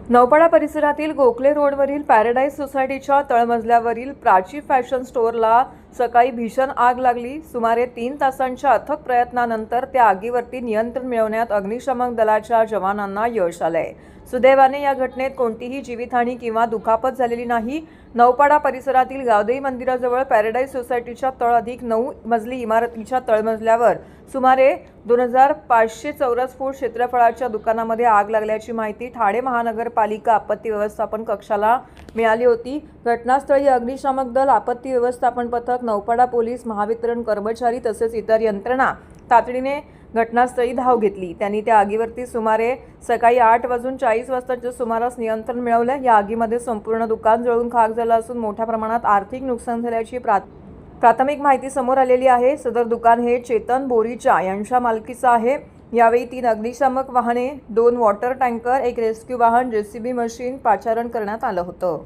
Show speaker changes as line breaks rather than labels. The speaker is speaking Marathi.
नौपाडा परिसरातील गोखले रोडवरील पॅराडाईज सोसायटीच्या तळमजल्यावरील प्राची फॅशन स्टोअरला सकाळी भीषण आग लागली। सुमारे 3 तासांच्या अथक प्रयत्नानंतर त्या आगीवरती नियंत्रण मिळवण्यात अग्निशमन दलाच्या जवानांना यश आलंय। सुदैवाने या घटनेत कोणतीही जीवितहानी किंवा दुखापत झालेली नाही। नौपाडा परिसरातील गावदेवी मंदिराजवळ पॅराडाईज सोसायटीच्या तळ अधिक 9 मजली इमारतीच्या तळमजल्यावर सुमारे 2500 चौरस फूट क्षेत्रफळाच्या दुकानामध्ये आग लागल्याची माहिती ठाणे महानगरपालिका आपत्ती व्यवस्थापन कक्षाला मिळाली होती। घटनास्थळी अग्निशामक दल, आपत्ती व्यवस्थापन पथक, नौपाडा पोलीस, महावितरण कर्मचारी तसेच इतर यंत्रणा तातडीने घटनास्थळी धाव घेतली। त्यांनी त्या आगीवरती सुमारे सकाळी 8:40 वाजताच्या सुमारास नियंत्रण मिळवले। या आगीमध्ये संपूर्ण दुकान जळून खाक झालं असून मोठ्या प्रमाणात आर्थिक नुकसान झाल्याची प्राथमिक माहिती समोर आलेली आहे। सदर दुकान हे चेतन बोरीचा यांच्या मालकीचं आहे। यावेळी 3 अग्निशामक वाहने, 2 वॉटर टँकर, 1 रेस्क्यू वाहन, JCB मशीन पाचारण करण्यात आलं होतं।